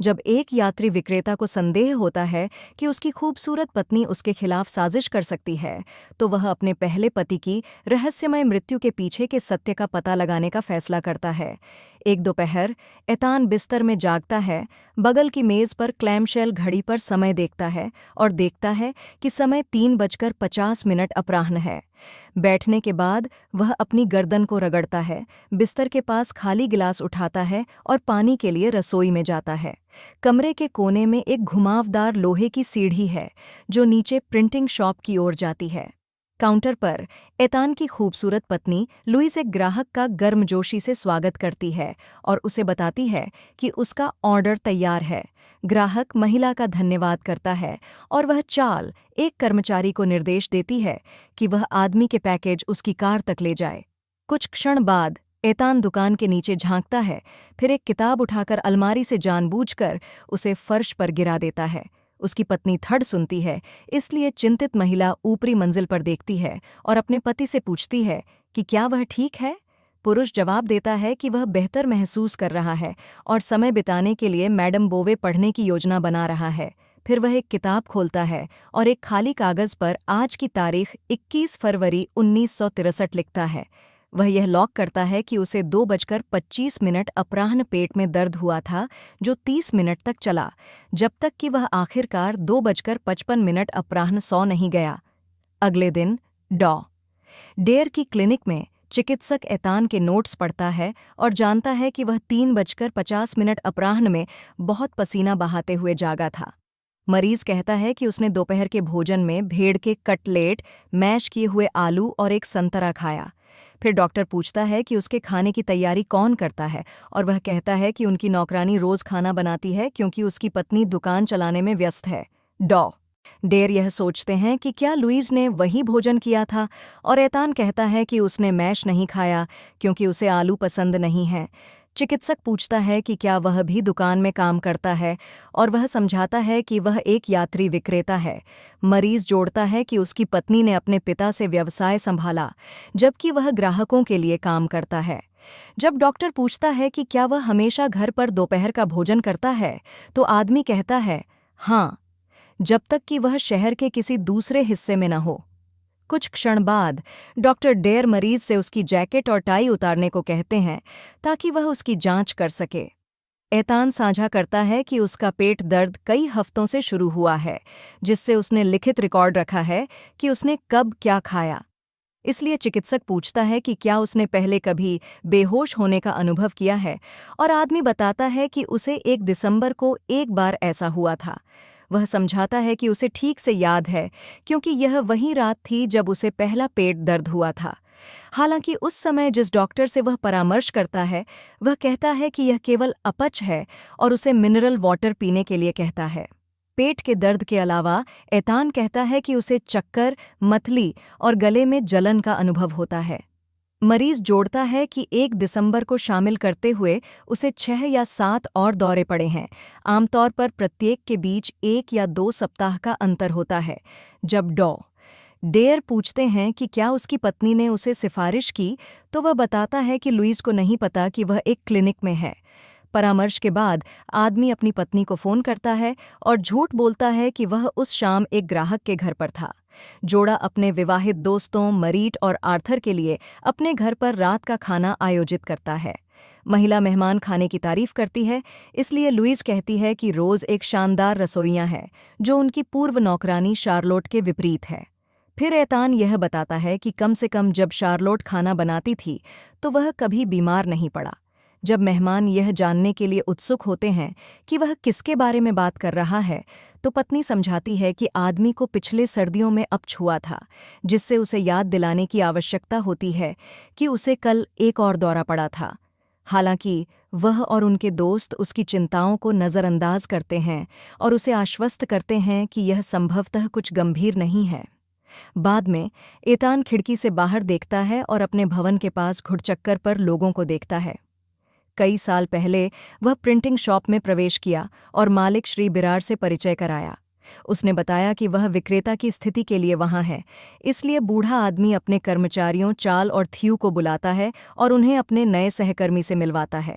जब एक यात्री विक्रेता को संदेह होता है कि उसकी खूबसूरत पत्नी उसके खिलाफ साजिश कर सकती है, तो वह अपने पहले पति की रहस्यमय मृत्यु के पीछे के सत्य का पता लगाने का फैसला करता है। एक दोपहर एतान बिस्तर में जागता है, बगल की मेज पर क्लैमशेल घड़ी पर समय देखता है और देखता है कि समय 3:50 अपराह्न है। बैठने के बाद वह अपनी गर्दन को रगड़ता है, बिस्तर के पास खाली गिलास उठाता है और पानी के लिए रसोई में जाता है। कमरे के कोने में एक घुमावदार लोहे की सीढ़ी है जो नीचे प्रिंटिंग शॉप की ओर जाती है। काउंटर पर एतान की खूबसूरत पत्नी लुइस एक ग्राहक का गर्मजोशी से स्वागत करती है और उसे बताती है कि उसका ऑर्डर तैयार है। ग्राहक महिला का धन्यवाद करता है और वह चाल एक कर्मचारी को निर्देश देती है कि वह आदमी के पैकेज उसकी कार तक ले जाए। कुछ क्षण बाद एतान दुकान के नीचे झांकता है, फिर एक किताब उठाकर अलमारी से जानबूझकर उसे फर्श पर गिरा देता है। उसकी पत्नी थड़ सुनती है, इसलिए चिंतित महिला ऊपरी मंजिल पर देखती है और अपने पति से पूछती है कि क्या वह ठीक है। पुरुष जवाब देता है कि वह बेहतर महसूस कर रहा है और समय बिताने के लिए मैडम बोवे पढ़ने की योजना बना रहा है। फिर वह एक किताब खोलता है और एक खाली कागज पर आज की तारीख 21 फरवरी 1963 लिखता है। वह यह लॉक करता है कि उसे 2:25 अपराह्न पेट में दर्द हुआ था, जो 30 मिनट तक चला, जब तक कि वह आखिरकार 2:55 अपराह्न सो नहीं गया। अगले दिन डॉ. डेयर की क्लिनिक में चिकित्सक एतान के नोट्स पढ़ता है और जानता है कि वह 3:50 अपराह्न में बहुत पसीना बहाते हुए जागा था। मरीज कहता है कि उसने दोपहर के भोजन में भेड़ के कटलेट, मैश किए हुए आलू और एक संतरा खाया। फिर डॉक्टर पूछता है कि उसके खाने की तैयारी कौन करता है और वह कहता है कि उनकी नौकरानी रोज खाना बनाती है क्योंकि उसकी पत्नी दुकान चलाने में व्यस्त है। डॉ. डेर यह सोचते हैं कि क्या लुइस ने वही भोजन किया था और एतान कहता है कि उसने मैश नहीं खाया क्योंकि उसे आलू पसंद नहीं है। चिकित्सक पूछता है कि क्या वह भी दुकान में काम करता है और वह समझाता है कि वह एक यात्री विक्रेता है। मरीज जोड़ता है कि उसकी पत्नी ने अपने पिता से व्यवसाय संभाला जबकि वह ग्राहकों के लिए काम करता है। जब डॉक्टर पूछता है कि क्या वह हमेशा घर पर दोपहर का भोजन करता है, तो आदमी कहता है हाँ, जब तक कि वह शहर के किसी दूसरे हिस्से में न हो। कुछ क्षण बाद डॉक्टर डेयर मरीज से उसकी जैकेट और टाई उतारने को कहते हैं ताकि वह उसकी जांच कर सके। एतान साझा करता है कि उसका पेट दर्द कई हफ्तों से शुरू हुआ है, जिससे उसने लिखित रिकॉर्ड रखा है कि उसने कब क्या खाया। इसलिए चिकित्सक पूछता है कि क्या उसने पहले कभी बेहोश होने का अनुभव किया है, और आदमी बताता है कि उसे 1 दिसंबर को एक बार ऐसा हुआ था। वह समझाता है कि उसे ठीक से याद है क्योंकि यह वही रात थी जब उसे पहला पेट दर्द हुआ था। हालांकि उस समय जिस डॉक्टर से वह परामर्श करता है, वह कहता है कि यह केवल अपच है और उसे मिनरल वाटर पीने के लिए कहता है। पेट के दर्द के अलावा एतान कहता है कि उसे चक्कर, मतली और गले में जलन का अनुभव होता है। मरीज जोड़ता है कि 1 दिसंबर को शामिल करते हुए उसे 6 या 7 और दौरे पड़े हैं। आमतौर पर प्रत्येक के बीच 1 या 2 सप्ताह का अंतर होता है। जब डॉ. डेयर पूछते हैं कि क्या उसकी पत्नी ने उसे सिफारिश की, तो वह बताता है कि लुइस को नहीं पता कि वह एक क्लिनिक में है। परामर्श के बाद आदमी अपनी पत्नी को फ़ोन करता है और झूठ बोलता है कि वह उस शाम एक ग्राहक के घर पर था। जोड़ा अपने विवाहित दोस्तों मरीट और आर्थर के लिए अपने घर पर रात का खाना आयोजित करता है। महिला मेहमान खाने की तारीफ करती है, इसलिए लुइस कहती है कि रोज़ एक शानदार रसोइया है, जो उनकी पूर्व नौकरानी शार्लोट के विपरीत है। फिर एतान यह बताता है कि कम से कम जब शार्लोट खाना बनाती थी तो वह कभी बीमार नहीं पड़ा। जब मेहमान यह जानने के लिए उत्सुक होते हैं कि वह किसके बारे में बात कर रहा है, तो पत्नी समझाती है कि आदमी को पिछले सर्दियों में अपच हुआ था, जिससे उसे याद दिलाने की आवश्यकता होती है कि उसे कल एक और दौरा पड़ा था। हालांकि वह और उनके दोस्त उसकी चिंताओं को नज़रअंदाज करते हैं और उसे आश्वस्त करते हैं कि यह संभवतः कुछ गंभीर नहीं है। बाद में एतान खिड़की से बाहर देखता है और अपने भवन के पास घुड़चक्कर पर लोगों को देखता है। कई साल पहले वह प्रिंटिंग शॉप में प्रवेश किया और मालिक श्री बिरार से परिचय कराया। उसने बताया कि वह विक्रेता की स्थिति के लिए वहां है, इसलिए बूढ़ा आदमी अपने कर्मचारियों चाल और थ्यू को बुलाता है और उन्हें अपने नए सहकर्मी से मिलवाता है।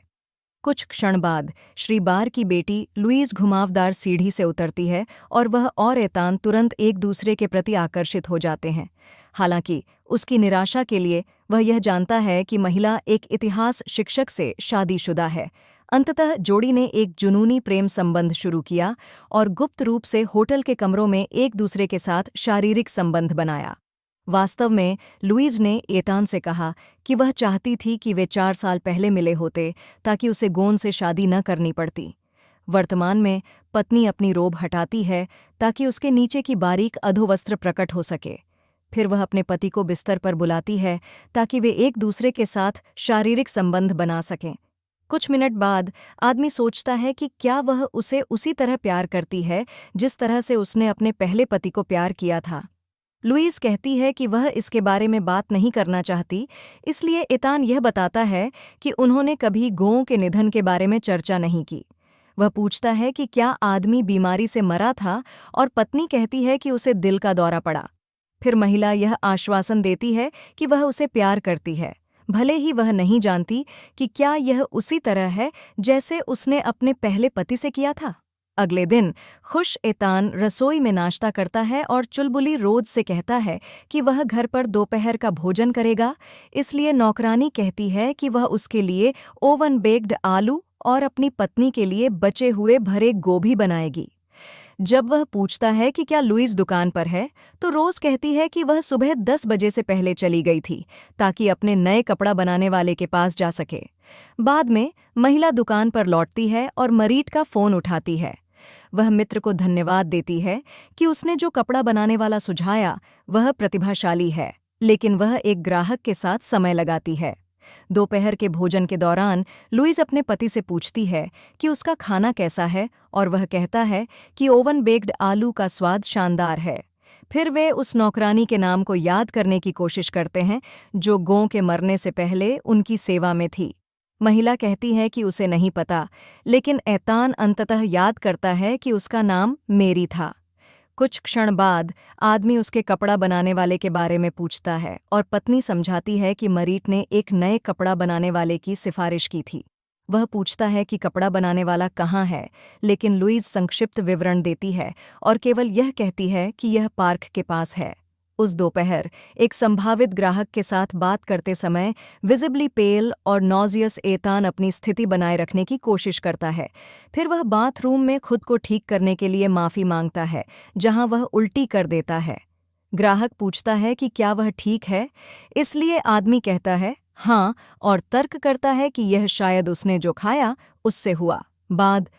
कुछ क्षण बाद श्री बार की बेटी लुईज घुमावदार सीढ़ी से उतरती है और वह और एतान तुरंत एक दूसरे के प्रति आकर्षित हो जाते हैं। हालांकि उसकी निराशा के लिए वह यह जानता है कि महिला एक इतिहास शिक्षक से शादीशुदा है। अंततः जोड़ी ने एक जुनूनी प्रेम संबंध शुरू किया और गुप्त रूप से होटल के कमरों में एक दूसरे के साथ शारीरिक संबंध बनाया। वास्तव में लुईज ने एतान से कहा कि वह चाहती थी कि वे 4 साल पहले मिले होते ताकि उसे गोन से शादी न करनी पड़ती। वर्तमान में पत्नी अपनी रोब हटाती है ताकि उसके नीचे की बारीक अधोवस्त्र प्रकट हो सके। फिर वह अपने पति को बिस्तर पर बुलाती है ताकि वे एक दूसरे के साथ शारीरिक संबंध बना सकें। कुछ मिनट बाद आदमी सोचता है कि क्या वह उसे उसी तरह प्यार करती है जिस तरह से उसने अपने पहले पति को प्यार किया था। लुईस कहती है कि वह इसके बारे में बात नहीं करना चाहती, इसलिए एतान यह बताता है कि उन्होंने कभी गों के निधन के बारे में चर्चा नहीं की। वह पूछता है कि क्या आदमी बीमारी से मरा था और पत्नी कहती है कि उसे दिल का दौरा पड़ा। फिर महिला यह आश्वासन देती है कि वह उसे प्यार करती है, भले ही वह नहीं जानती कि क्या यह उसी तरह है जैसे उसने अपने पहले पति से किया था। अगले दिन खुश एतान रसोई में नाश्ता करता है और चुलबुली रोज से कहता है कि वह घर पर दोपहर का भोजन करेगा, इसलिए नौकरानी कहती है कि वह उसके लिए ओवन बेक्ड आलू और अपनी पत्नी के लिए बचे हुए भरे गोभी बनाएगी। जब वह पूछता है कि क्या लुईस दुकान पर है, तो रोज कहती है कि वह सुबह 10 बजे से पहले चली गई थी ताकि अपने नए कपड़ा बनाने वाले के पास जा सके। बाद में महिला दुकान पर लौटती है और मरीट का फोन उठाती है। वह मित्र को धन्यवाद देती है कि उसने जो कपड़ा बनाने वाला सुझाया वह प्रतिभाशाली है, लेकिन वह एक ग्राहक के साथ समय लगाती है। दोपहर के भोजन के दौरान लुईज अपने पति से पूछती है कि उसका खाना कैसा है और वह कहता है कि ओवन बेक्ड आलू का स्वाद शानदार है। फिर वे उस नौकरानी के नाम को याद करने की कोशिश करते हैं जो गों के मरने से पहले उनकी सेवा में थी। महिला कहती है कि उसे नहीं पता, लेकिन एतान अंततः याद करता है कि उसका नाम मेरी था। कुछ क्षण बाद आदमी उसके कपड़ा बनाने वाले के बारे में पूछता है और पत्नी समझाती है कि मरीट ने एक नए कपड़ा बनाने वाले की सिफारिश की थी। वह पूछता है कि कपड़ा बनाने वाला कहाँ है, लेकिन लुईज संक्षिप्त विवरण देती है और केवल यह कहती है कि यह पार्क के पास है। उस दोपहर एक संभावित ग्राहक के साथ बात करते समय विजिबली पेल और नॉजियस एतान अपनी स्थिति बनाए रखने की कोशिश करता है। फिर वह बाथरूम में खुद को ठीक करने के लिए माफ़ी मांगता है, जहां वह उल्टी कर देता है। ग्राहक पूछता है कि क्या वह ठीक है, इसलिए आदमी कहता है हाँ और तर्क करता है कि यह शायद उसने जो खाया उससे हुआ। बाद